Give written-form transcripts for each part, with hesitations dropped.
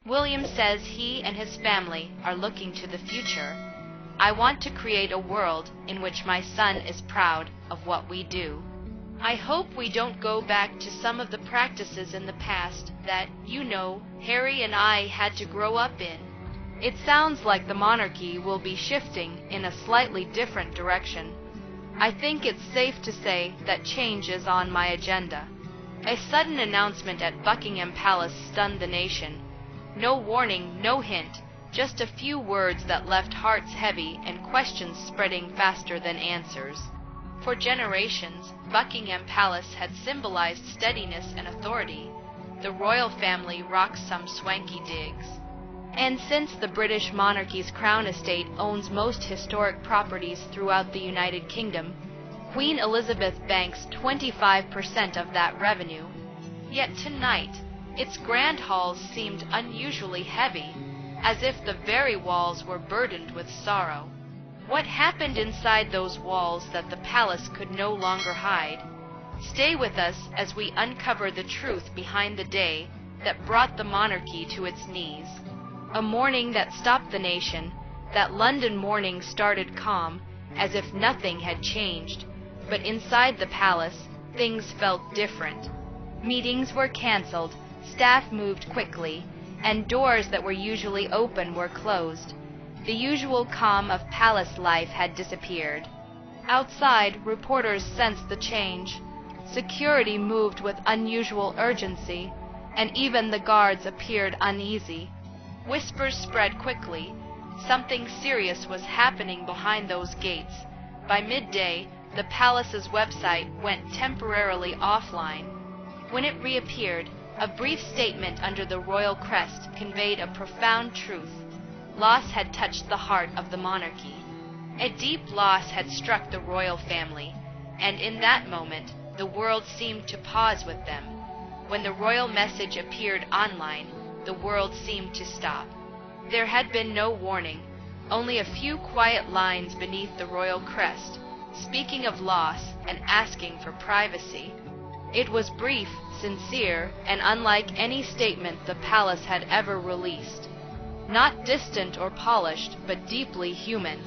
William says he and his family are looking to the future. I want to create a world in which my son is proud of what we do. I hope we don't go back to some of the practices in the past that, Harry and I had to grow up in. It sounds like the monarchy will be shifting in a slightly different direction. I think it's safe to say that change is on my agenda. A sudden announcement at Buckingham Palace stunned the nation. No warning, no hint, just a few words that left hearts heavy and questions spreading faster than answers. For generations, Buckingham Palace had symbolized steadiness and authority. The royal family rocked some swanky digs. And since the British monarchy's Crown Estate owns most historic properties throughout the United Kingdom, Queen Elizabeth banks 25% of that revenue. Yet tonight, its grand halls seemed unusually heavy, as if the very walls were burdened with sorrow. What happened inside those walls that the palace could no longer hide? Stay with us as we uncover the truth behind the day that brought the monarchy to its knees. A morning that stopped the nation, that London morning started calm, as if nothing had changed. But inside the palace, things felt different. Meetings were canceled, staff moved quickly, and doors that were usually open were closed. The usual calm of palace life had disappeared. Outside, reporters sensed the change. Security moved with unusual urgency, and even the guards appeared uneasy. Whispers spread quickly. Something serious was happening behind those gates. By midday, the palace's website went temporarily offline. When it reappeared, a brief statement under the royal crest conveyed a profound truth. Loss had touched the heart of the monarchy. A deep loss had struck the royal family, and in that moment, the world seemed to pause with them. When the royal message appeared online, the world seemed to stop. There had been no warning, only a few quiet lines beneath the royal crest, speaking of loss and asking for privacy. It was brief, sincere, and unlike any statement the palace had ever released. Not distant or polished, but deeply human.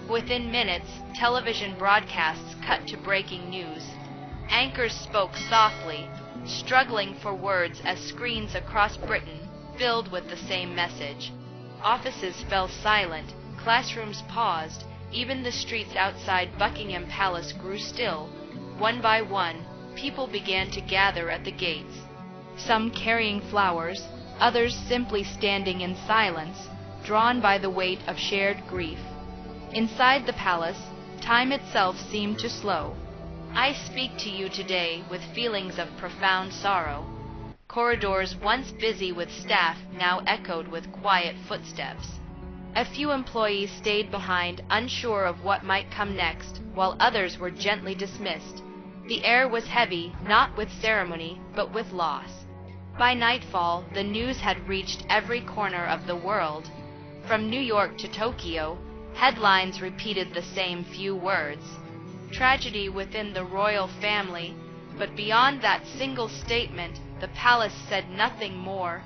Within minutes, television broadcasts cut to breaking news. Anchors spoke softly, struggling for words as screens across Britain filled with the same message. Offices fell silent, classrooms paused, even the streets outside Buckingham Palace grew still. One by one, people began to gather at the gates, some carrying flowers, others simply standing in silence, drawn by the weight of shared grief. Inside the palace, time itself seemed to slow. I speak to you today with feelings of profound sorrow. Corridors once busy with staff now echoed with quiet footsteps. A few employees stayed behind, unsure of what might come next, while others were gently dismissed. The air was heavy, not with ceremony, but with loss. By nightfall, the news had reached every corner of the world. From New York to Tokyo, headlines repeated the same few words. Tragedy within the royal family, but beyond that single statement, the palace said nothing more.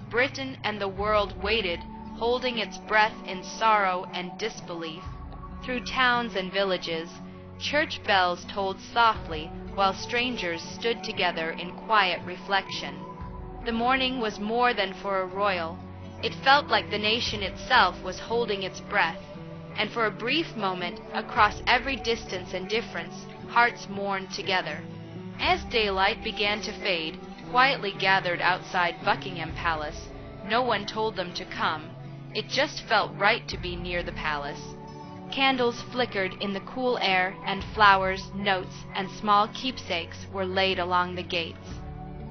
Britain and the world waited, holding its breath in sorrow and disbelief. Through towns and villages, church bells tolled softly while strangers stood together in quiet reflection. The mourning was more than for a royal. It felt like the nation itself was holding its breath, and for a brief moment, across every distance and difference, hearts mourned together. As daylight began to fade, quietly gathered outside Buckingham Palace. No one told them to come. It just felt right to be near the palace. Candles flickered in the cool air, and flowers, notes, and small keepsakes were laid along the gates.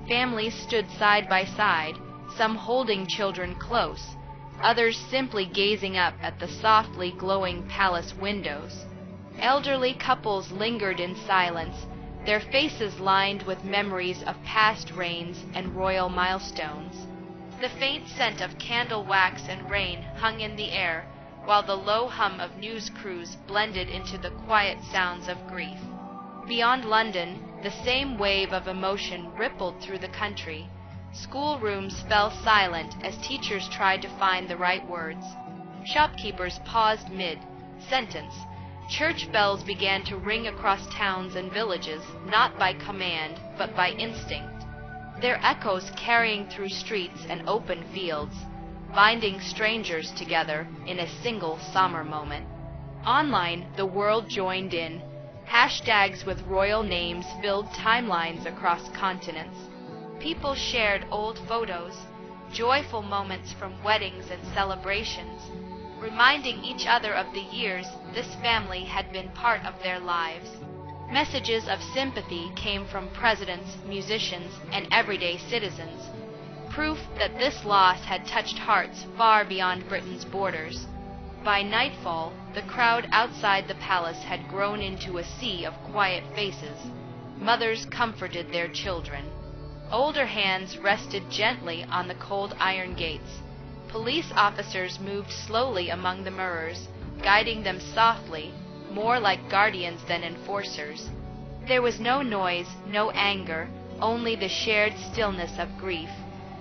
Families stood side by side, some holding children close, others simply gazing up at the softly glowing palace windows. Elderly couples lingered in silence, their faces lined with memories of past reigns and royal milestones. The faint scent of candle wax and rain hung in the air, while the low hum of news crews blended into the quiet sounds of grief. Beyond London, the same wave of emotion rippled through the country. Schoolrooms fell silent as teachers tried to find the right words. Shopkeepers paused mid-sentence. Church bells began to ring across towns and villages, not by command, but by instinct. Their echoes carrying through streets and open fields, binding strangers together in a single summer moment. Online, the world joined in. Hashtags with royal names filled timelines across continents. People shared old photos, joyful moments from weddings and celebrations, reminding each other of the years this family had been part of their lives. Messages of sympathy came from presidents, musicians, and everyday citizens, proof that this loss had touched hearts far beyond Britain's borders. By nightfall, the crowd outside the palace had grown into a sea of quiet faces. Mothers comforted their children. Older hands rested gently on the cold iron gates. Police officers moved slowly among the mirrors, guiding them softly, more like guardians than enforcers. There was no noise, no anger, only the shared stillness of grief.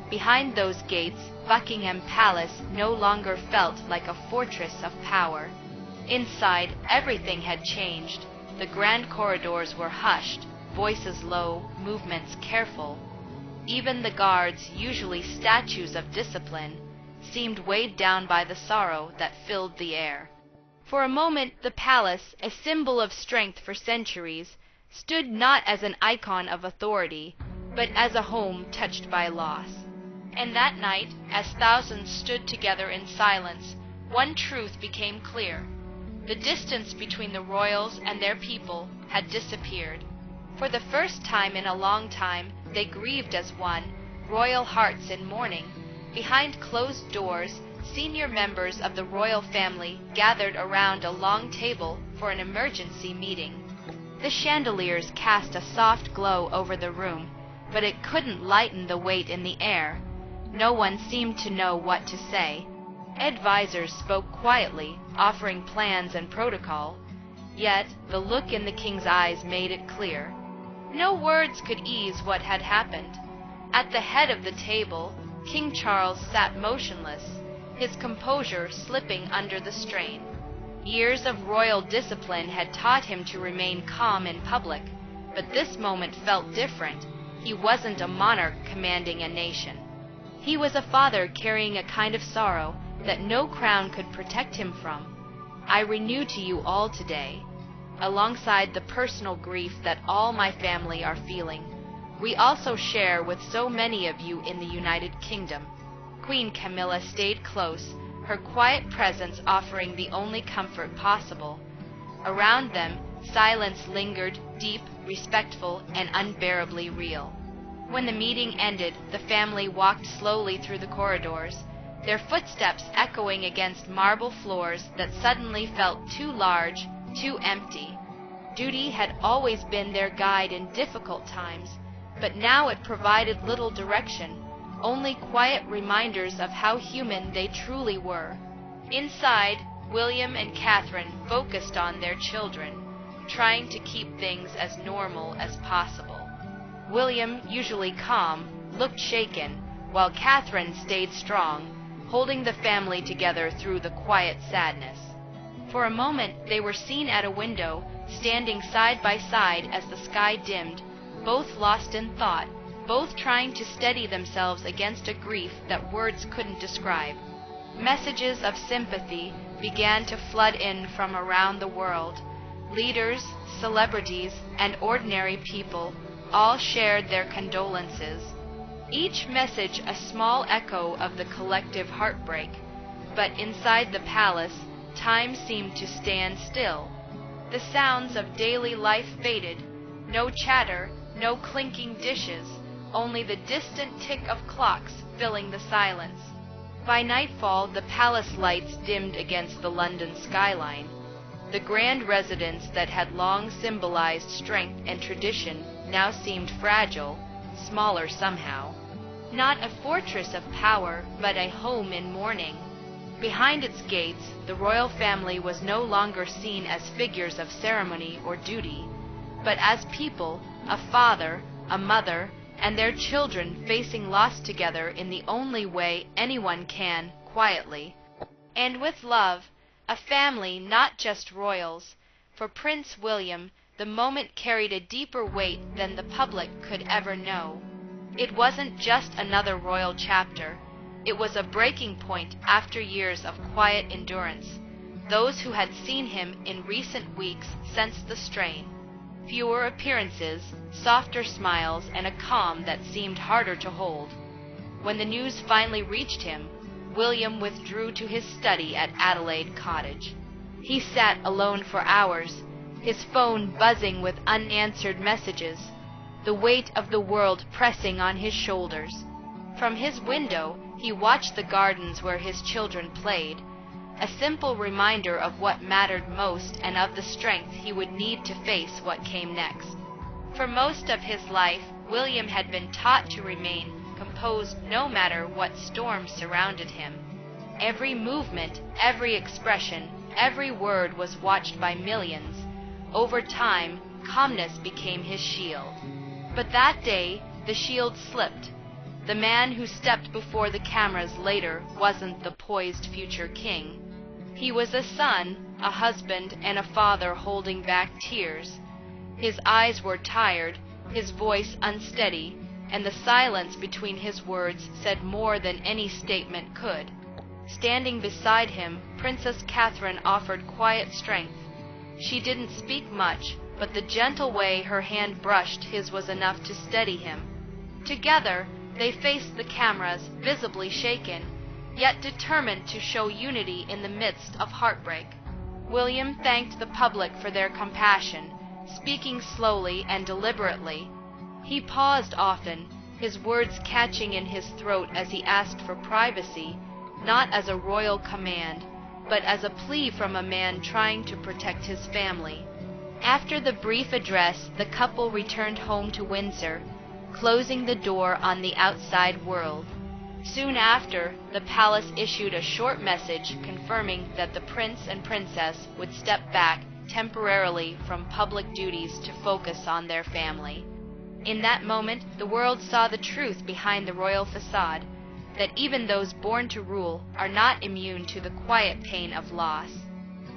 Behind those gates, Buckingham Palace no longer felt like a fortress of power. Inside, everything had changed. The grand corridors were hushed, voices low, movements careful. Even the guards, usually statues of discipline, seemed weighed down by the sorrow that filled the air. For a moment, the palace, a symbol of strength for centuries, stood not as an icon of authority, but as a home touched by loss. And that night, as thousands stood together in silence, one truth became clear. The distance between the royals and their people had disappeared. For the first time in a long time, they grieved as one, royal hearts in mourning. Behind closed doors, senior members of the royal family gathered around a long table for an emergency meeting. The chandeliers cast a soft glow over the room, but it couldn't lighten the weight in the air. No one seemed to know what to say. Advisors spoke quietly, offering plans and protocol. Yet the look in the king's eyes made it clear. No words could ease what had happened. At the head of the table, King Charles sat motionless, his composure slipping under the strain. Years of royal discipline had taught him to remain calm in public, but this moment felt different. He wasn't a monarch commanding a nation. He was a father carrying a kind of sorrow that no crown could protect him from. I renew to you all today, alongside the personal grief that all my family are feeling, we also share with so many of you in the United Kingdom. Queen Camilla stayed close, her quiet presence offering the only comfort possible. Around them, silence lingered, deep, respectful, and unbearably real. When the meeting ended, the family walked slowly through the corridors, their footsteps echoing against marble floors that suddenly felt too large, too empty. Duty had always been their guide in difficult times, but now it provided little direction, only quiet reminders of how human they truly were. Inside, William and Catherine focused on their children, trying to keep things as normal as possible. William, usually calm, looked shaken, while Catherine stayed strong, holding the family together through the quiet sadness. For a moment, they were seen at a window, standing side by side as the sky dimmed, both lost in thought, both trying to steady themselves against a grief that words couldn't describe. Messages of sympathy began to flood in from around the world. Leaders, celebrities, and ordinary people all shared their condolences. Each message a small echo of the collective heartbreak. But inside the palace, time seemed to stand still. The sounds of daily life faded. No chatter, no clinking dishes, only the distant tick of clocks filling the silence. By nightfall, the palace lights dimmed against the London skyline. The grand residence that had long symbolized strength and tradition now seemed fragile, smaller somehow. Not a fortress of power, but a home in mourning. Behind its gates, the royal family was no longer seen as figures of ceremony or duty, but as people, a father, a mother, and their children facing loss together in the only way anyone can, quietly. And with love, a family, not just royals. For Prince William, the moment carried a deeper weight than the public could ever know. It wasn't just another royal chapter. It was a breaking point after years of quiet endurance. Those who had seen him in recent weeks sensed the strain. Fewer appearances, softer smiles, and a calm that seemed harder to hold. When the news finally reached him, William withdrew to his study at Adelaide Cottage. He sat alone for hours, his phone buzzing with unanswered messages, the weight of the world pressing on his shoulders. From his window, he watched the gardens where his children played, a simple reminder of what mattered most and of the strength he would need to face what came next. For most of his life, William had been taught to remain composed no matter what storms surrounded him. Every movement, every expression, every word was watched by millions. Over time, calmness became his shield. But that day, the shield slipped. The man who stepped before the cameras later wasn't the poised future king. He was a son, a husband, and a father holding back tears. His eyes were tired, his voice unsteady, and the silence between his words said more than any statement could. Standing beside him, Princess Catherine offered quiet strength. She didn't speak much, but the gentle way her hand brushed his was enough to steady him. Together, they faced the cameras, visibly shaken, yet determined to show unity in the midst of heartbreak. William thanked the public for their compassion, speaking slowly and deliberately. He paused often, his words catching in his throat as he asked for privacy, not as a royal command, but as a plea from a man trying to protect his family. After the brief address, the couple returned home to Windsor, closing the door on the outside world. Soon after, the palace issued a short message confirming that the prince and princess would step back temporarily from public duties to focus on their family. In that moment, the world saw the truth behind the royal facade, that even those born to rule are not immune to the quiet pain of loss.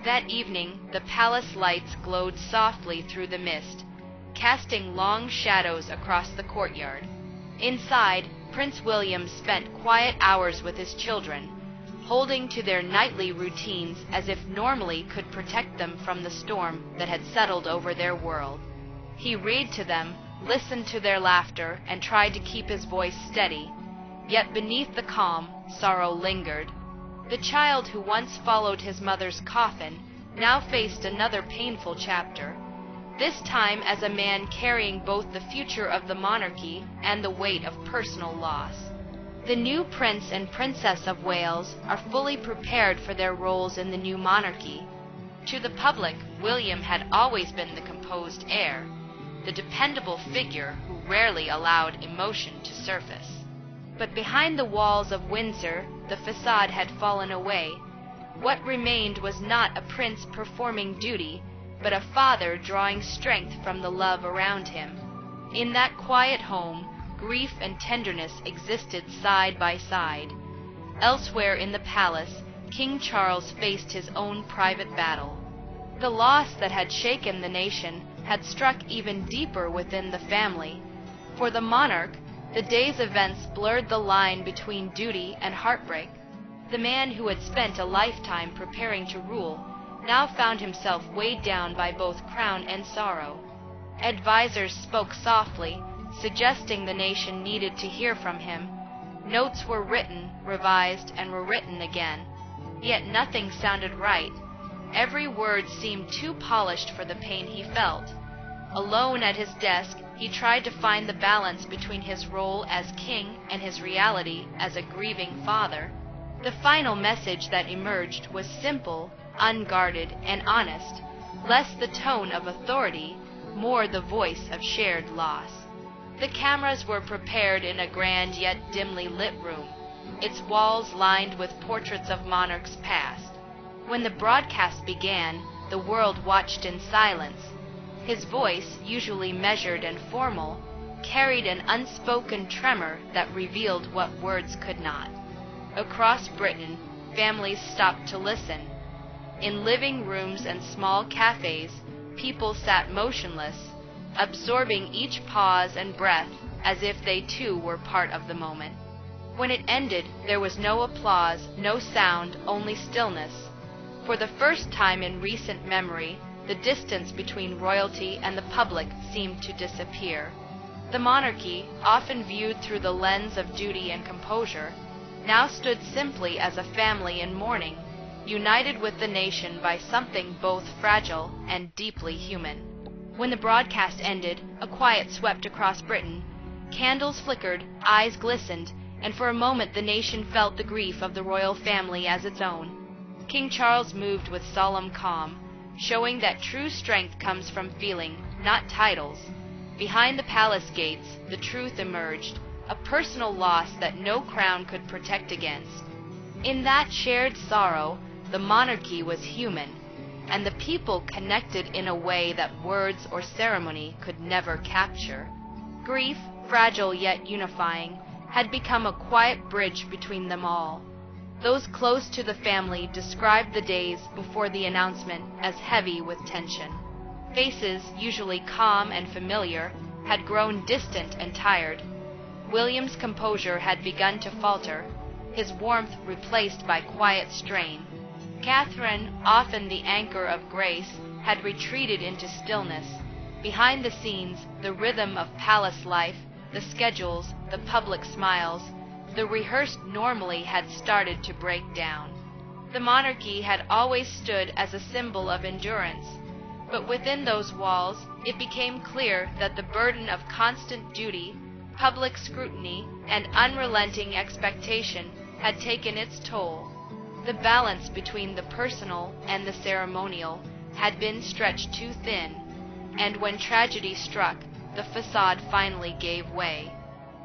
That evening, the palace lights glowed softly through the mist, casting long shadows across the courtyard. Inside, Prince William spent quiet hours with his children, holding to their nightly routines as if normally could protect them from the storm that had settled over their world. He read to them, listened to their laughter, and tried to keep his voice steady. Yet beneath the calm, sorrow lingered. The child who once followed his mother's coffin now faced another painful chapter, this time as a man carrying both the future of the monarchy and the weight of personal loss. The new Prince and Princess of Wales are fully prepared for their roles in the new monarchy. To the public, William had always been the composed heir, the dependable figure who rarely allowed emotion to surface. But behind the walls of Windsor, the facade had fallen away. What remained was not a prince performing duty, but a father drawing strength from the love around him. In that quiet home, grief and tenderness existed side by side. Elsewhere in the palace, King Charles faced his own private battle. The loss that had shaken the nation had struck even deeper within the family. For the monarch, the day's events blurred the line between duty and heartbreak. The man who had spent a lifetime preparing to rule now found himself weighed down by both crown and sorrow. Advisors spoke softly, suggesting the nation needed to hear from him. Notes were written, revised, and rewritten again. Yet nothing sounded right. Every word seemed too polished for the pain he felt. Alone at his desk, he tried to find the balance between his role as king and his reality as a grieving father. The final message that emerged was simple, unguarded, and honest, less the tone of authority, more the voice of shared loss. The cameras were prepared in a grand yet dimly lit room, its walls lined with portraits of monarchs past. When the broadcast began, the world watched in silence. His voice, usually measured and formal, carried an unspoken tremor that revealed what words could not. Across Britain, families stopped to listen. In living rooms and small cafes, people sat motionless, absorbing each pause and breath as if they too were part of the moment. When it ended, there was no applause, no sound, only stillness. For the first time in recent memory, the distance between royalty and the public seemed to disappear. The monarchy, often viewed through the lens of duty and composure, now stood simply as a family in mourning, united with the nation by something both fragile and deeply human. When the broadcast ended, a quiet swept across Britain. Candles flickered, eyes glistened, and for a moment the nation felt the grief of the royal family as its own. King Charles moved with solemn calm, showing that true strength comes from feeling, not titles. Behind the palace gates, the truth emerged, a personal loss that no crown could protect against. In that shared sorrow, the monarchy was human, and the people connected in a way that words or ceremony could never capture. Grief, fragile yet unifying, had become a quiet bridge between them all. Those close to the family described the days before the announcement as heavy with tension. Faces, usually calm and familiar, had grown distant and tired. William's composure had begun to falter, his warmth replaced by quiet strain. Catherine, often the anchor of grace, had retreated into stillness. Behind the scenes, the rhythm of palace life, the schedules, the public smiles, the rehearsed normally had started to break down. The monarchy had always stood as a symbol of endurance, but within those walls it became clear that the burden of constant duty, public scrutiny, and unrelenting expectation had taken its toll. The balance between the personal and the ceremonial had been stretched too thin, and when tragedy struck, the facade finally gave way.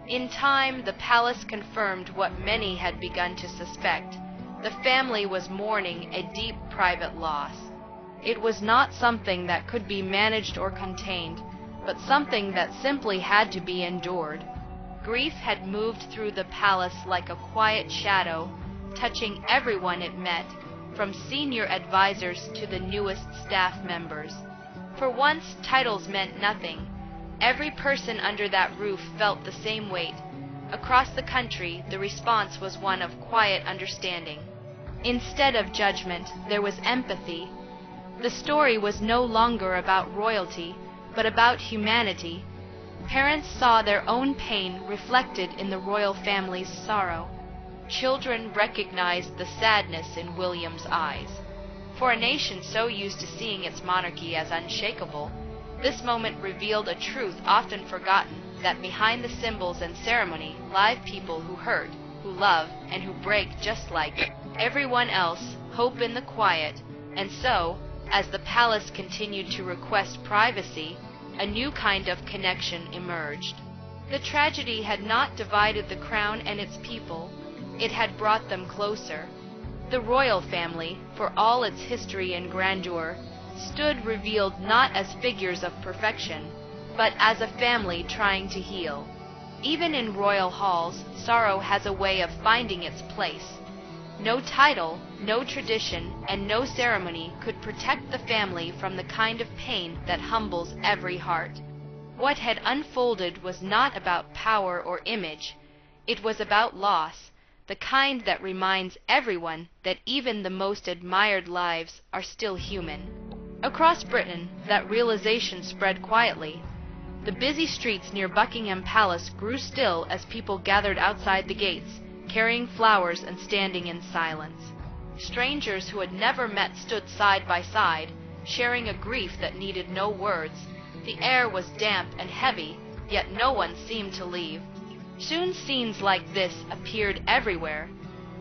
In time, the palace confirmed what many had begun to suspect. The family was mourning a deep private loss. It was not something that could be managed or contained, but something that simply had to be endured. Grief had moved through the palace like a quiet shadow, touching everyone it met, from senior advisors to the newest staff members. For once, titles meant nothing. Every person under that roof felt the same weight. Across the country, the response was one of quiet understanding. Instead of judgment, there was empathy. The story was no longer about royalty, but about humanity. Parents saw their own pain reflected in the royal family's sorrow. Children recognized the sadness in William's eyes. For a nation so used to seeing its monarchy as unshakable, this moment revealed a truth often forgotten, that behind the symbols and ceremony live people who hurt, who love, and who break just like everyone else, hope in the quiet. And so, as the palace continued to request privacy, a new kind of connection emerged. The tragedy had not divided the crown and its people, it had brought them closer. The royal family, for all its history and grandeur, stood revealed not as figures of perfection, but as a family trying to heal. Even in royal halls, sorrow has a way of finding its place. No title, no tradition, and no ceremony could protect the family from the kind of pain that humbles every heart. What had unfolded was not about power or image. It was about loss, the kind that reminds everyone that even the most admired lives are still human. Across Britain, that realization spread quietly. The busy streets near Buckingham Palace grew still as people gathered outside the gates, carrying flowers and standing in silence. Strangers who had never met stood side by side, sharing a grief that needed no words. The air was damp and heavy, yet no one seemed to leave. Soon scenes like this appeared everywhere.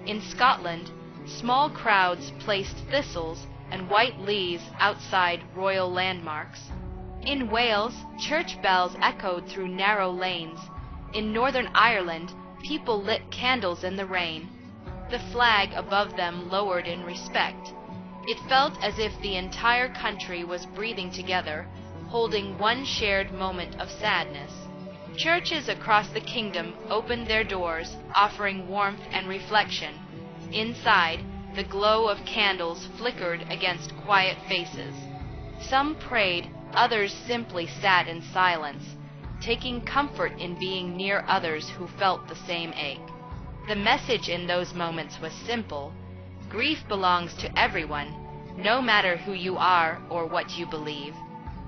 In Scotland, small crowds placed thistles and white leaves outside royal landmarks. In Wales, church bells echoed through narrow lanes. In Northern Ireland, people lit candles in the rain. The flag above them lowered in respect. It felt as if the entire country was breathing together, holding one shared moment of sadness. Churches across the kingdom opened their doors, offering warmth and reflection. Inside, the glow of candles flickered against quiet faces. Some prayed, others simply sat in silence, taking comfort in being near others who felt the same ache. The message in those moments was simple: grief belongs to everyone, no matter who you are or what you believe.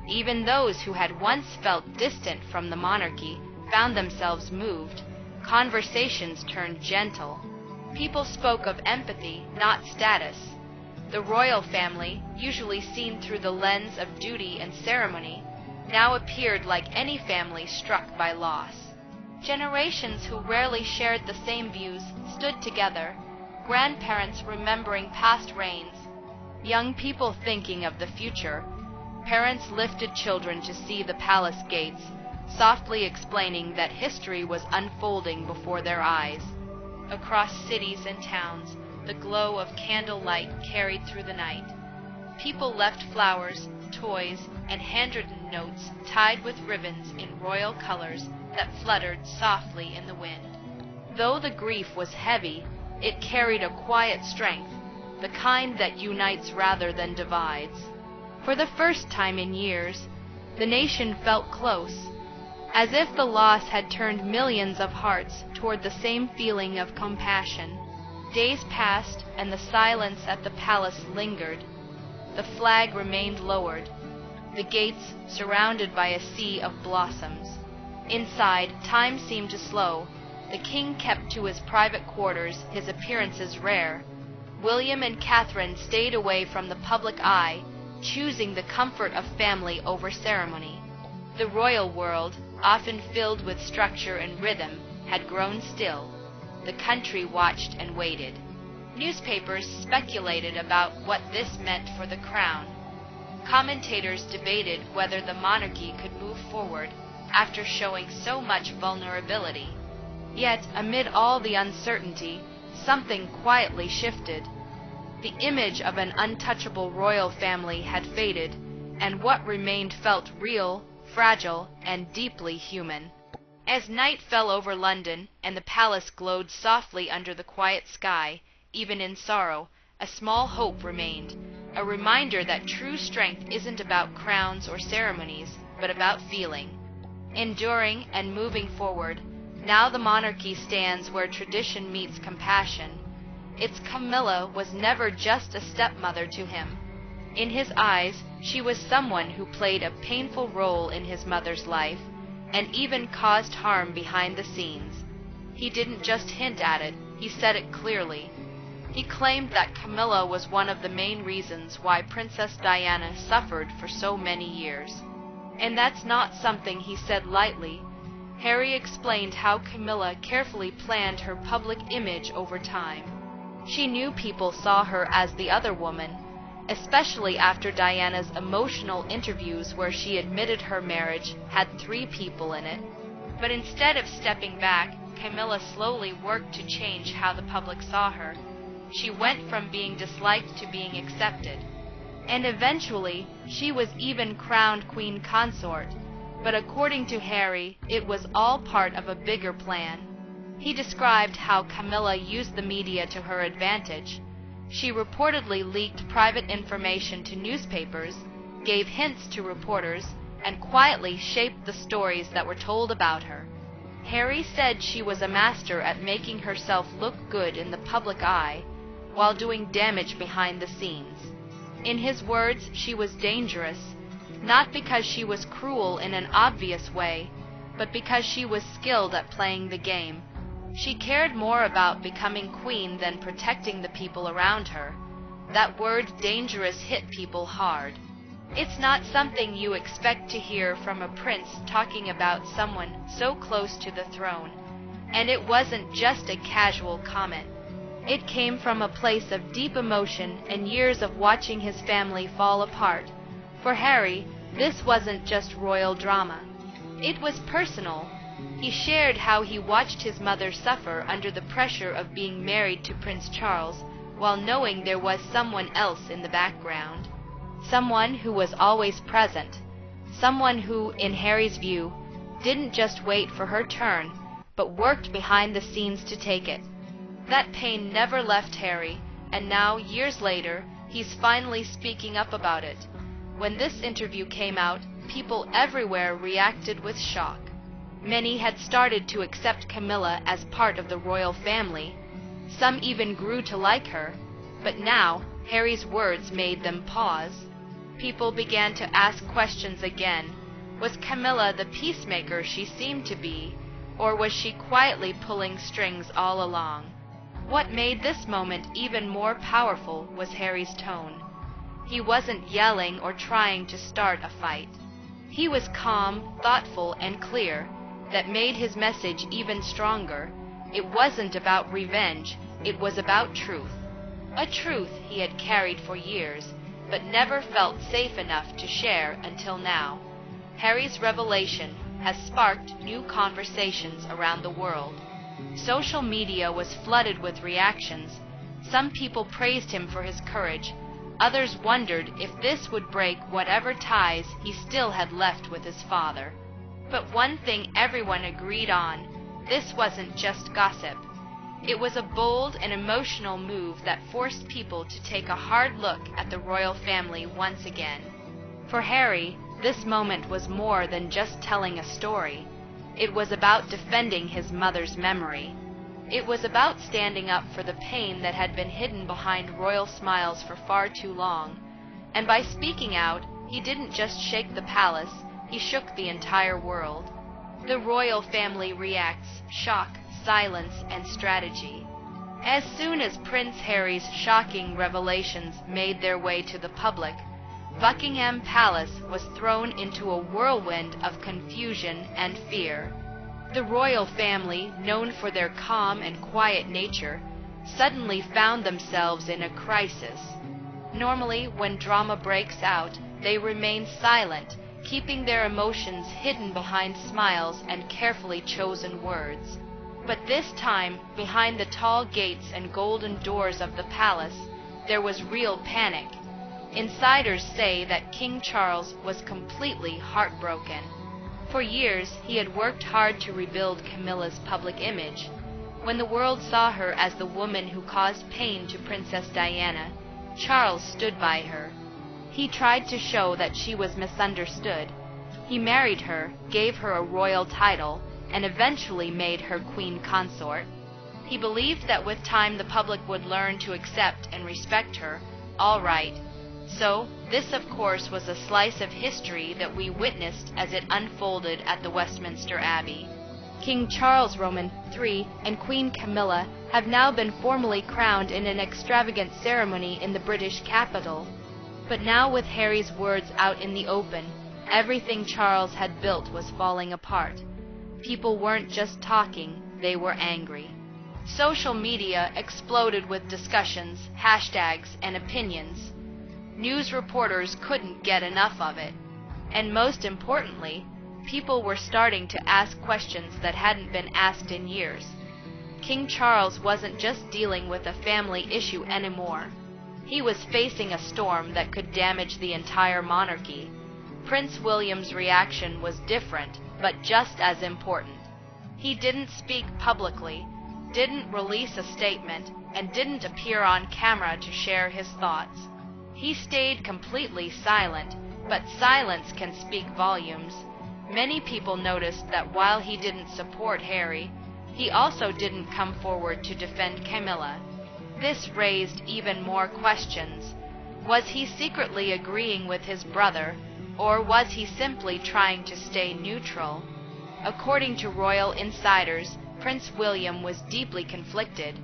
Even those who had once felt distant from the monarchy found themselves moved. Conversations turned gentle. People spoke of empathy, not status. The royal family, usually seen through the lens of duty and ceremony, now appeared like any family struck by loss. Generations who rarely shared the same views stood together, grandparents remembering past reigns, young people thinking of the future. Parents lifted children to see the palace gates, softly explaining that history was unfolding before their eyes. Across cities and towns, the glow of candlelight carried through the night. People left flowers, toys, and handwritten notes tied with ribbons in royal colors that fluttered softly in the wind. Though the grief was heavy, it carried a quiet strength, the kind that unites rather than divides. For the first time in years, the nation felt close, as if the loss had turned millions of hearts toward the same feeling of compassion. Days passed, and the silence at the palace lingered. The flag remained lowered, the gates surrounded by a sea of blossoms. Inside, time seemed to slow. The king kept to his private quarters, his appearances rare. William and Catherine stayed away from the public eye, choosing the comfort of family over ceremony. The royal world, often filled with structure and rhythm, had grown still. The country watched and waited. Newspapers speculated about what this meant for the crown. Commentators debated whether the monarchy could move forward after showing so much vulnerability. Yet, amid all the uncertainty, something quietly shifted. The image of an untouchable royal family had faded, and what remained felt real, fragile, and deeply human. As night fell over London, and the palace glowed softly under the quiet sky, even in sorrow, a small hope remained, a reminder that true strength isn't about crowns or ceremonies, but about feeling. Enduring and moving forward, now the monarchy stands where tradition meets compassion. Its Camilla was never just a stepmother to him. In his eyes, she was someone who played a painful role in his mother's life, and even caused harm behind the scenes. He didn't just hint at it, he said it clearly. He claimed that Camilla was one of the main reasons why Princess Diana suffered for so many years. And that's not something he said lightly. Harry explained how Camilla carefully planned her public image over time. She knew people saw her as the other woman, especially after Diana's emotional interviews where she admitted her marriage had 3 people in it. But instead of stepping back, Camilla slowly worked to change how the public saw her. She went from being disliked to being accepted. And eventually, she was even crowned queen consort. But according to Harry, it was all part of a bigger plan. He described how Camilla used the media to her advantage. She reportedly leaked private information to newspapers, gave hints to reporters, and quietly shaped the stories that were told about her. Harry said she was a master at making herself look good in the public eye, while doing damage behind the scenes. In his words, she was dangerous, not because she was cruel in an obvious way, but because she was skilled at playing the game. She cared more about becoming queen than protecting the people around her. That word dangerous hit people hard. It's not something you expect to hear from a prince talking about someone so close to the throne. And it wasn't just a casual comment. It came from a place of deep emotion and years of watching his family fall apart. For Harry, this wasn't just royal drama. It was personal. He shared how he watched his mother suffer under the pressure of being married to Prince Charles, while knowing there was someone else in the background. Someone who was always present. Someone who, in Harry's view, didn't just wait for her turn, but worked behind the scenes to take it. That pain never left Harry, and now, years later, he's finally speaking up about it. When this interview came out, people everywhere reacted with shock. Many had started to accept Camilla as part of the royal family. Some even grew to like her, but now Harry's words made them pause. People began to ask questions again. Was Camilla the peacemaker she seemed to be, or was she quietly pulling strings all along? What made this moment even more powerful was Harry's tone. He wasn't yelling or trying to start a fight. He was calm, thoughtful, and clear. That made his message even stronger. It wasn't about revenge, it was about truth. A truth he had carried for years, but never felt safe enough to share until now. Harry's revelation has sparked new conversations around the world. Social media was flooded with reactions. Some people praised him for his courage. Others wondered if this would break whatever ties he still had left with his father. But one thing everyone agreed on, this wasn't just gossip. It was a bold and emotional move that forced people to take a hard look at the royal family once again. For Harry, this moment was more than just telling a story. It was about defending his mother's memory. It was about standing up for the pain that had been hidden behind royal smiles for far too long. And by speaking out, he didn't just shake the palace, he shook the entire world. The royal family reacts: shock, silence, and strategy. As soon as Prince Harry's shocking revelations made their way to the public, Buckingham Palace was thrown into a whirlwind of confusion and fear. The royal family, known for their calm and quiet nature, suddenly found themselves in a crisis. Normally, when drama breaks out, they remain silent, keeping their emotions hidden behind smiles and carefully chosen words. But this time, behind the tall gates and golden doors of the palace, there was real panic. Insiders say that King Charles was completely heartbroken. For years, he had worked hard to rebuild Camilla's public image. When the world saw her as the woman who caused pain to Princess Diana, Charles stood by her. He tried to show that she was misunderstood. He married her, gave her a royal title, and eventually made her queen consort. He believed that with time the public would learn to accept and respect her. All right. So, this of course was a slice of history that we witnessed as it unfolded at the Westminster Abbey. King Charles Roman III and Queen Camilla have now been formally crowned in an extravagant ceremony in the British capital. But now with Harry's words out in the open, everything Charles had built was falling apart. People weren't just talking, they were angry. Social media exploded with discussions, hashtags, and opinions. News reporters couldn't get enough of it. And most importantly, people were starting to ask questions that hadn't been asked in years. King Charles wasn't just dealing with a family issue anymore. He was facing a storm that could damage the entire monarchy. Prince William's reaction was different, but just as important. He didn't speak publicly, didn't release a statement, and didn't appear on camera to share his thoughts. He stayed completely silent, but silence can speak volumes. Many people noticed that while he didn't support Harry, he also didn't come forward to defend Camilla. This raised even more questions. Was he secretly agreeing with his brother, or was he simply trying to stay neutral? According to royal insiders, Prince William was deeply conflicted.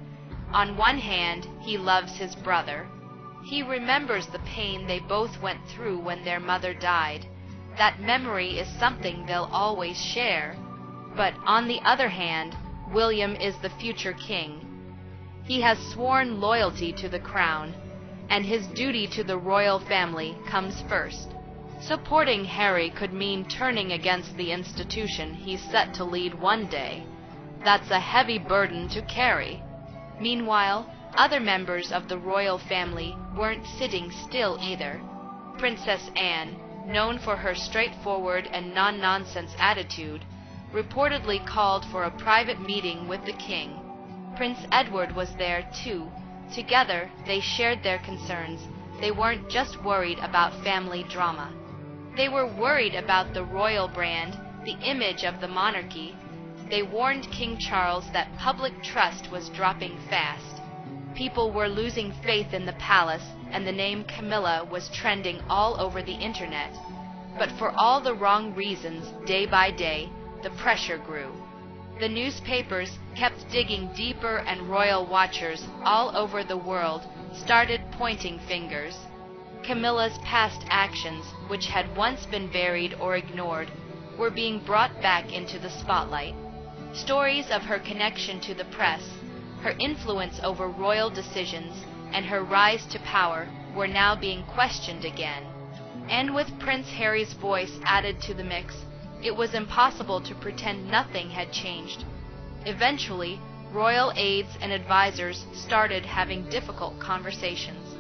On one hand, he loves his brother. He remembers the pain they both went through when their mother died. That memory is something they'll always share. But on the other hand, William is the future king. He has sworn loyalty to the crown, and his duty to the royal family comes first. Supporting Harry could mean turning against the institution he's set to lead one day. That's a heavy burden to carry. Meanwhile, other members of the royal family weren't sitting still either. Princess Anne, known for her straightforward and non-nonsense attitude, reportedly called for a private meeting with the king. Prince Edward was there too. Together, they shared their concerns. They weren't just worried about family drama. They were worried about the royal brand, the image of the monarchy. They warned King Charles that public trust was dropping fast. People were losing faith in the palace, and the name Camilla was trending all over the internet. But for all the wrong reasons, day by day, the pressure grew. The newspapers kept digging deeper, and royal watchers all over the world started pointing fingers. Camilla's past actions, which had once been buried or ignored, were being brought back into the spotlight. Stories of her connection to the press, her influence over royal decisions, and her rise to power were now being questioned again. And with Prince Harry's voice added to the mix, it was impossible to pretend nothing had changed. Eventually, royal aides and advisors started having difficult conversations.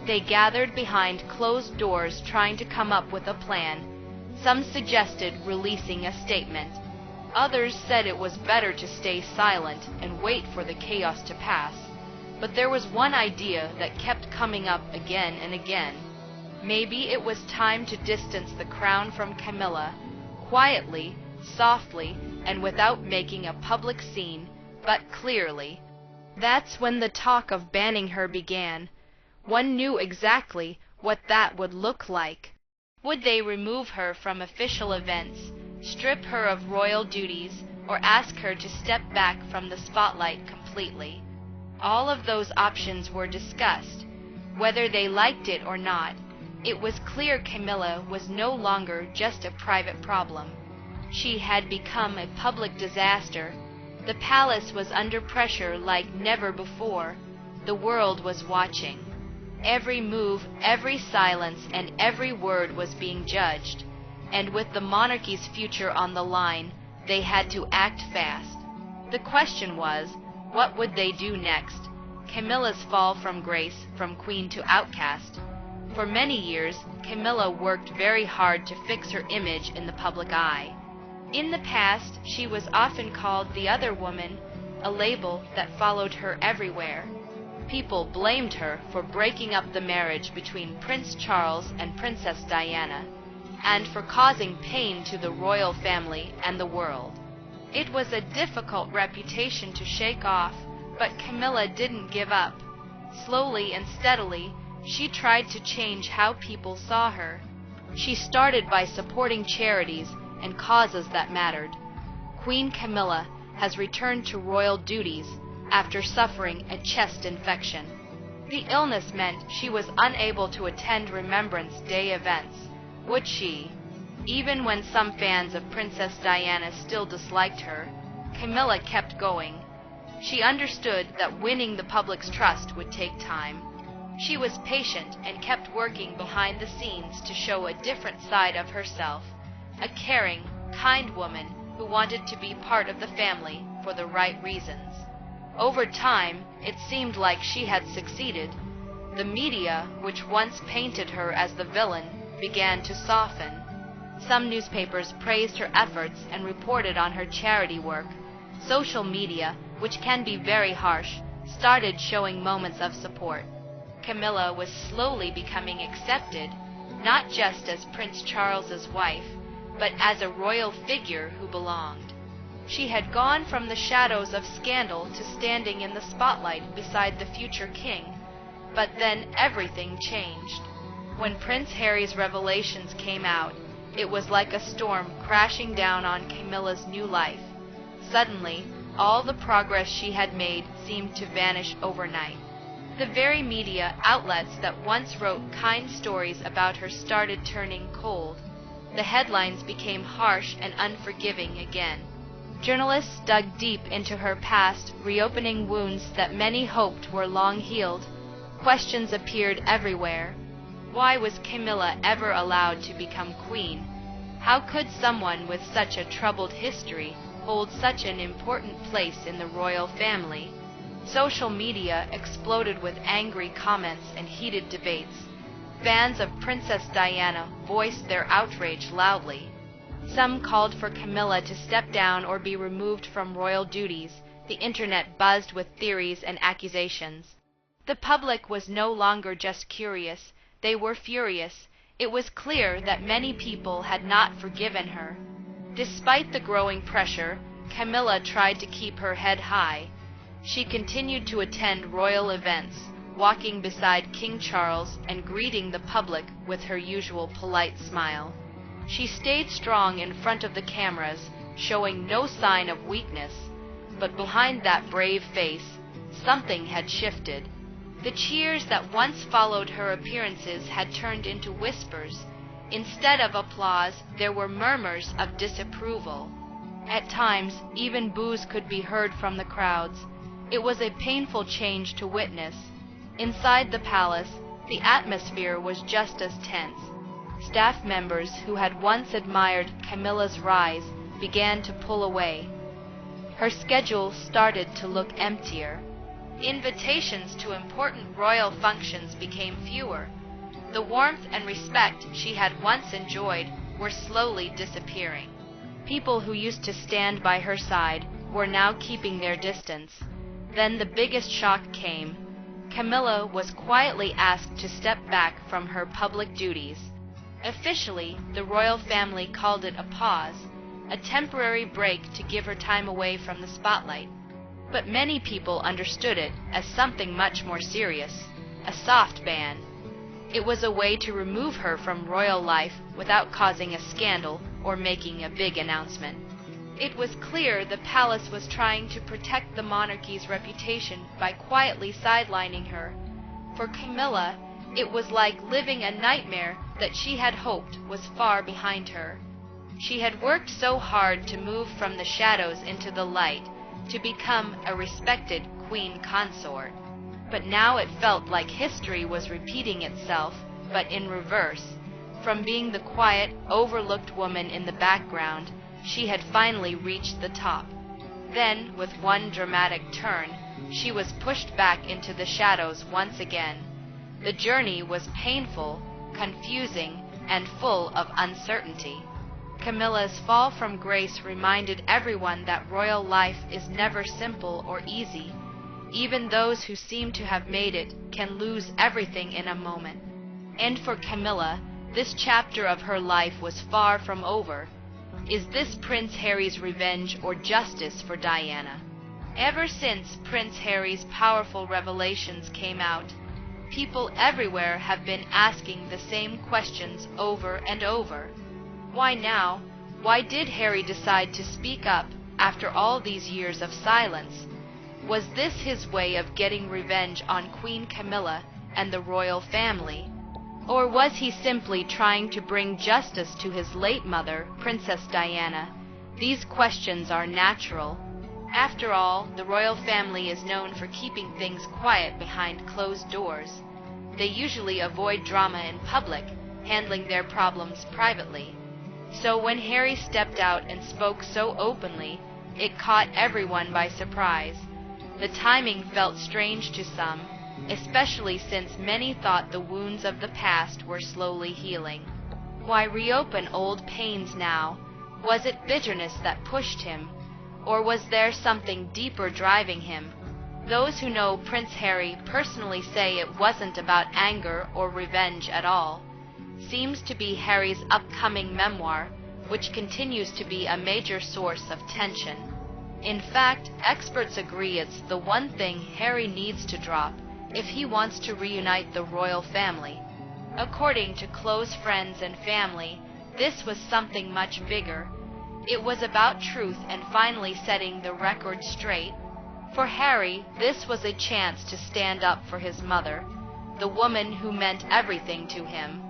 They gathered behind closed doors trying to come up with a plan. Some suggested releasing a statement. Others said it was better to stay silent and wait for the chaos to pass. But there was one idea that kept coming up again and again. Maybe it was time to distance the crown from Camilla, quietly, softly, and without making a public scene, but clearly. That's when the talk of banning her began. One knew exactly what that would look like. Would they remove her from official events, strip her of royal duties, or ask her to step back from the spotlight completely? All of those options were discussed. Whether they liked it or not, it was clear Camilla was no longer just a private problem. She had become a public disaster. The palace was under pressure like never before. The world was watching. Every move, every silence, and every word was being judged. And with the monarchy's future on the line, they had to act fast. The question was, what would they do next? Camilla's fall from grace, from queen to outcast. For many years, Camilla worked very hard to fix her image in the public eye. In the past, she was often called the other woman, a label that followed her everywhere. People blamed her for breaking up the marriage between Prince Charles and Princess Diana, and for causing pain to the royal family and the world. It was a difficult reputation to shake off, but Camilla didn't give up. Slowly and steadily, she tried to change how people saw her. She started by supporting charities and causes that mattered. Queen Camilla has returned to royal duties after suffering a chest infection. The illness meant she was unable to attend Remembrance Day events. Would she? Even when some fans of Princess Diana still disliked her, Camilla kept going. She understood that winning the public's trust would take time. She was patient and kept working behind the scenes to show a different side of herself, a caring, kind woman who wanted to be part of the family for the right reasons. Over time, it seemed like she had succeeded. The media, which once painted her as the villain, began to soften. Some newspapers praised her efforts and reported on her charity work. Social media, which can be very harsh, started showing moments of support. Camilla was slowly becoming accepted, not just as Prince Charles's wife, but as a royal figure who belonged. She had gone from the shadows of scandal to standing in the spotlight beside the future king. But then everything changed. When Prince Harry's revelations came out, it was like a storm crashing down on Camilla's new life. Suddenly, all the progress she had made seemed to vanish overnight. The very media outlets that once wrote kind stories about her started turning cold. The headlines became harsh and unforgiving again. Journalists dug deep into her past, reopening wounds that many hoped were long healed. Questions appeared everywhere. Why was Camilla ever allowed to become queen? How could someone with such a troubled history hold such an important place in the royal family? Social media exploded with angry comments and heated debates. Fans of Princess Diana voiced their outrage loudly. Some called for Camilla to step down or be removed from royal duties. The internet buzzed with theories and accusations. The public was no longer just curious, they were furious. It was clear that many people had not forgiven her. Despite the growing pressure, Camilla tried to keep her head high. She continued to attend royal events, walking beside King Charles and greeting the public with her usual polite smile. She stayed strong in front of the cameras, showing no sign of weakness. But behind that brave face, something had shifted. The cheers that once followed her appearances had turned into whispers. Instead of applause, there were murmurs of disapproval. At times, even boos could be heard from the crowds. It was a painful change to witness. Inside the palace, the atmosphere was just as tense. Staff members who had once admired Camilla's rise began to pull away. Her schedule started to look emptier. Invitations to important royal functions became fewer. The warmth and respect she had once enjoyed were slowly disappearing. People who used to stand by her side were now keeping their distance. Then the biggest shock came. Camilla was quietly asked to step back from her public duties. Officially, the royal family called it a pause, a temporary break to give her time away from the spotlight. But many people understood it as something much more serious, a soft ban. It was a way to remove her from royal life without causing a scandal or making a big announcement. It was clear the palace was trying to protect the monarchy's reputation by quietly sidelining her. For Camilla, it was like living a nightmare that she had hoped was far behind her. She had worked so hard to move from the shadows into the light, to become a respected queen consort. But now it felt like history was repeating itself, but in reverse. From being the quiet, overlooked woman in the background, she had finally reached the top. Then, with one dramatic turn, she was pushed back into the shadows once again. The journey was painful, confusing, and full of uncertainty. Camilla's fall from grace reminded everyone that royal life is never simple or easy. Even those who seem to have made it can lose everything in a moment. And for Camilla, this chapter of her life was far from over. Is this Prince Harry's revenge or justice for Diana? Ever since Prince Harry's powerful revelations came out, people everywhere have been asking the same questions over and over. Why now? Why did Harry decide to speak up after all these years of silence? Was this his way of getting revenge on Queen Camilla and the royal family? Or was he simply trying to bring justice to his late mother, Princess Diana? These questions are natural. After all, the royal family is known for keeping things quiet behind closed doors. They usually avoid drama in public, handling their problems privately. So when Harry stepped out and spoke so openly, it caught everyone by surprise. The timing felt strange to some, especially since many thought the wounds of the past were slowly healing. Why reopen old pains now? Was it bitterness that pushed him? Or was there something deeper driving him? Those who know Prince Harry personally say it wasn't about anger or revenge at all. Seems to be Harry's upcoming memoir, which continues to be a major source of tension. In fact, experts agree it's the one thing Harry needs to drop if he wants to reunite the royal family. According to close friends and family, this was something much bigger. It was about truth and finally setting the record straight. For Harry, this was a chance to stand up for his mother, the woman who meant everything to him.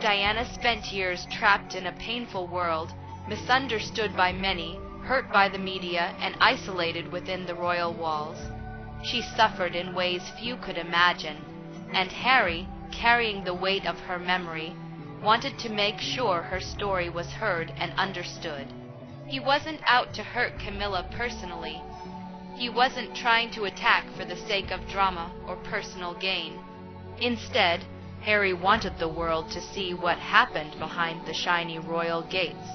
Diana spent years trapped in a painful world, misunderstood by many, hurt by the media, and isolated within the royal walls. She suffered in ways few could imagine, and Harry, carrying the weight of her memory, wanted to make sure her story was heard and understood. He wasn't out to hurt Camilla personally. He wasn't trying to attack for the sake of drama or personal gain. Instead, Harry wanted the world to see what happened behind the shiny royal gates.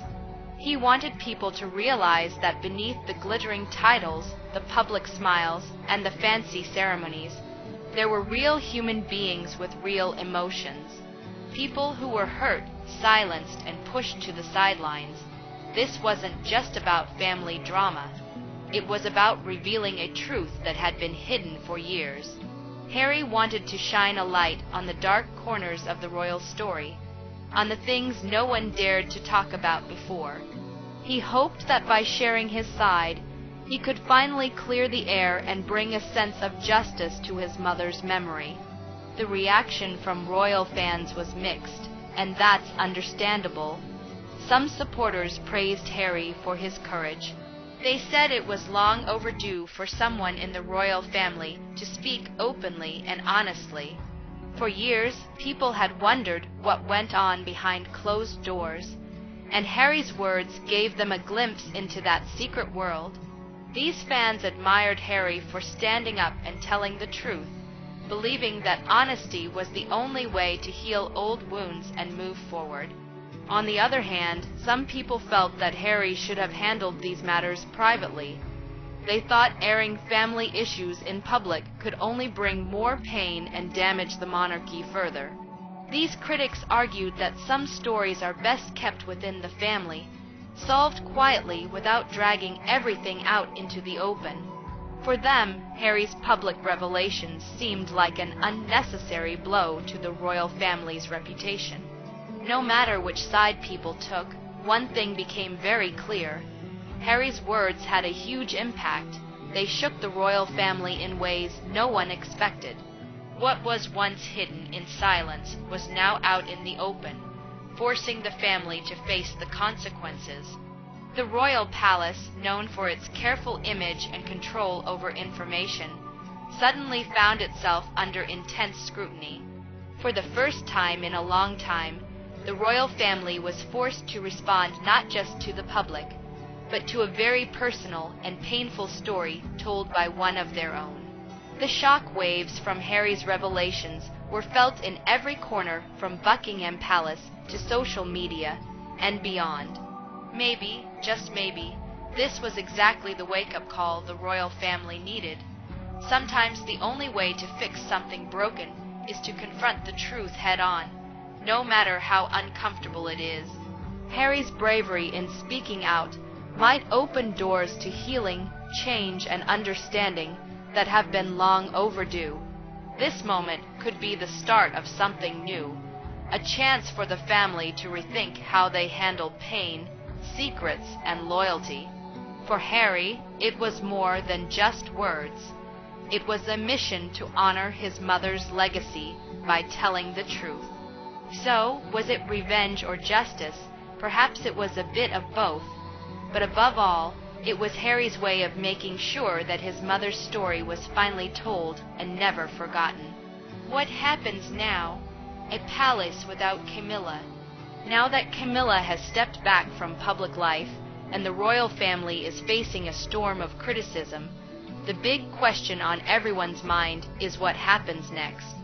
He wanted people to realize that beneath the glittering titles, the public smiles, and the fancy ceremonies, there were real human beings with real emotions. People who were hurt, silenced, and pushed to the sidelines. This wasn't just about family drama. It was about revealing a truth that had been hidden for years. Harry wanted to shine a light on the dark corners of the royal story, on the things no one dared to talk about before. He hoped that by sharing his side, he could finally clear the air and bring a sense of justice to his mother's memory. The reaction from royal fans was mixed, and that's understandable. Some supporters praised Harry for his courage. They said it was long overdue for someone in the royal family to speak openly and honestly. For years, people had wondered what went on behind closed doors, and Harry's words gave them a glimpse into that secret world. These fans admired Harry for standing up and telling the truth, believing that honesty was the only way to heal old wounds and move forward. On the other hand, some people felt that Harry should have handled these matters privately. They thought airing family issues in public could only bring more pain and damage the monarchy further. These critics argued that some stories are best kept within the family, solved quietly without dragging everything out into the open. For them, Harry's public revelations seemed like an unnecessary blow to the royal family's reputation. No matter which side people took, one thing became very clear. Harry's words had a huge impact. They shook the royal family in ways no one expected. What was once hidden in silence was now out in the open, forcing the family to face the consequences. The royal palace, known for its careful image and control over information, suddenly found itself under intense scrutiny. For the first time in a long time, the royal family was forced to respond not just to the public, but to a very personal and painful story told by one of their own. The shock waves from Harry's revelations were felt in every corner from Buckingham Palace to social media and beyond. Maybe, just maybe, this was exactly the wake-up call the royal family needed. Sometimes the only way to fix something broken is to confront the truth head-on, no matter how uncomfortable it is. Harry's bravery in speaking out might open doors to healing, change, and understanding that have been long overdue. This moment could be the start of something new, a chance for the family to rethink how they handle pain, secrets, and loyalty. For Harry, it was more than just words. It was a mission to honor his mother's legacy by telling the truth. So, was it revenge or justice? Perhaps it was a bit of both. But above all, it was Harry's way of making sure that his mother's story was finally told and never forgotten. What happens now? A palace without Camilla. Now that Camilla has stepped back from public life and the royal family is facing a storm of criticism, the big question on everyone's mind is what happens next.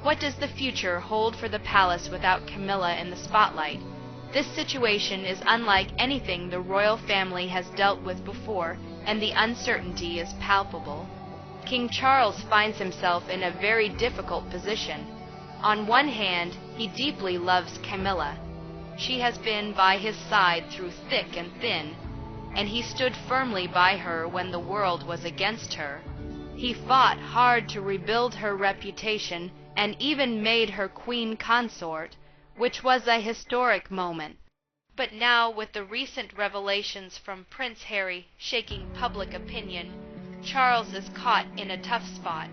What does the future hold for the palace without Camilla in the spotlight? This situation is unlike anything the royal family has dealt with before, and the uncertainty is palpable. King Charles finds himself in a very difficult position. On one hand, he deeply loves Camilla. She has been by his side through thick and thin, and he stood firmly by her when the world was against her. He fought hard to rebuild her reputation and even made her queen consort, which was a historic moment. But now, with the recent revelations from Prince Harry shaking public opinion, Charles is caught in a tough spot.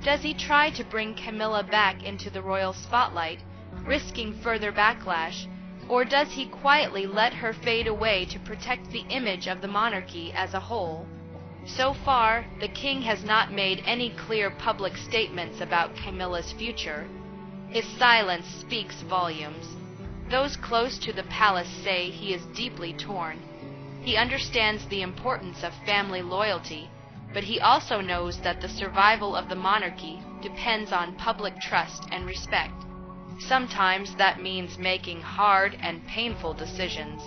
Does he try to bring Camilla back into the royal spotlight, risking further backlash, or does he quietly let her fade away to protect the image of the monarchy as a whole? So far, the king has not made any clear public statements about Camilla's future. His silence speaks volumes. Those close to the palace say he is deeply torn. He understands the importance of family loyalty, but he also knows that the survival of the monarchy depends on public trust and respect. Sometimes that means making hard and painful decisions.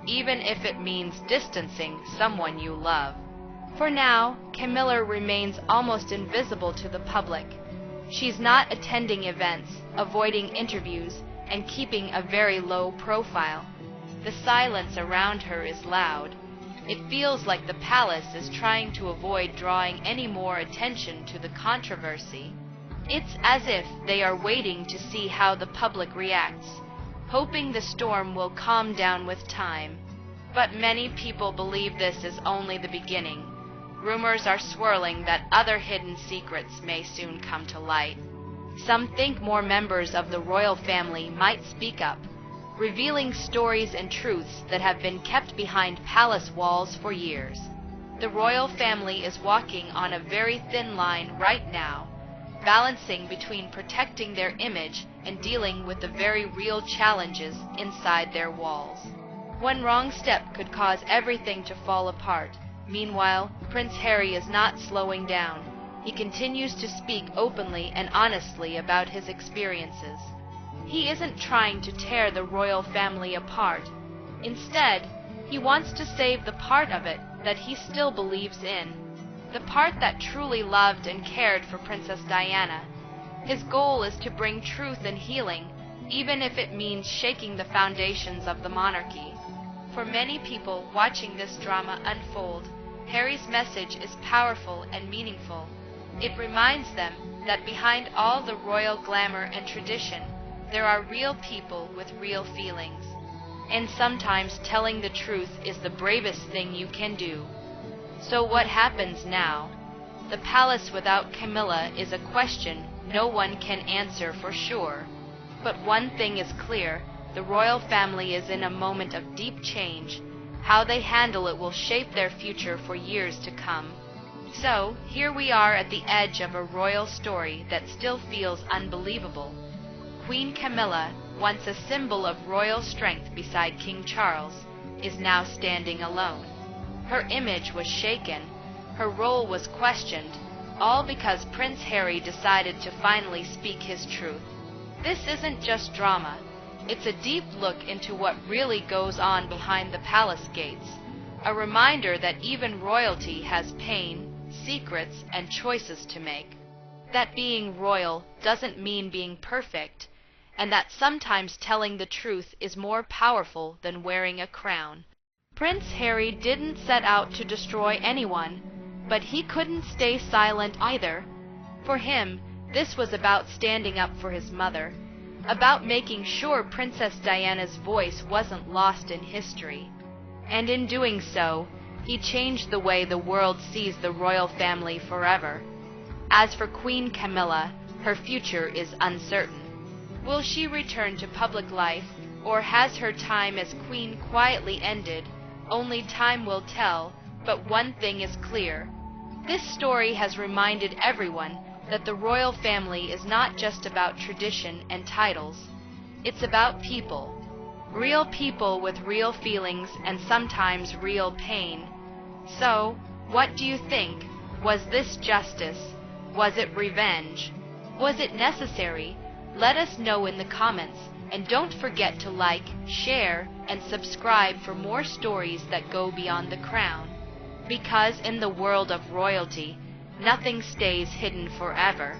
even if it means distancing someone you love. For now, Camilla remains almost invisible to the public. She's not attending events, avoiding interviews, and keeping a very low profile. The silence around her is loud. It feels like the palace is trying to avoid drawing any more attention to the controversy. It's as if they are waiting to see how the public reacts, hoping the storm will calm down with time. But many people believe this is only the beginning. Rumors are swirling that other hidden secrets may soon come to light. Some think more members of the royal family might speak up, revealing stories and truths that have been kept behind palace walls for years. The royal family is walking on a very thin line right now, balancing between protecting their image and dealing with the very real challenges inside their walls. One wrong step could cause everything to fall apart. Meanwhile, Prince Harry is not slowing down. He continues to speak openly and honestly about his experiences. He isn't trying to tear the royal family apart. Instead, he wants to save the part of it that he still believes in, the part that truly loved and cared for Princess Diana. His goal is to bring truth and healing, even if it means shaking the foundations of the monarchy. For many people watching this drama unfold, Harry's message is powerful and meaningful. It reminds them that behind all the royal glamour and tradition, there are real people with real feelings. And sometimes telling the truth is the bravest thing you can do. So what happens now? The palace without Camilla is a question no one can answer for sure. But one thing is clear, the royal family is in a moment of deep change. How they handle it will shape their future for years to come. So, here we are at the edge of a royal story that still feels unbelievable. Queen Camilla, once a symbol of royal strength beside King Charles, is now standing alone. Her image was shaken, her role was questioned, all because Prince Harry decided to finally speak his truth. This isn't just drama. It's a deep look into what really goes on behind the palace gates, a reminder that even royalty has pain, secrets, and choices to make. That being royal doesn't mean being perfect, and that sometimes telling the truth is more powerful than wearing a crown. Prince Harry didn't set out to destroy anyone, but he couldn't stay silent either. For him, this was about standing up for his mother, about making sure Princess Diana's voice wasn't lost in history. And in doing so, he changed the way the world sees the royal family forever. As for Queen Camilla, her future is uncertain. Will she return to public life, or has her time as queen quietly ended? Only time will tell, but one thing is clear. This story has reminded everyone that the royal family is not just about tradition and titles. It's about people. Real people with real feelings and sometimes real pain. So, what do you think? Was this justice? Was it revenge? Was it necessary? Let us know in the comments, and don't forget to like, share, and subscribe for more stories that go beyond the crown. Because in the world of royalty, nothing stays hidden forever.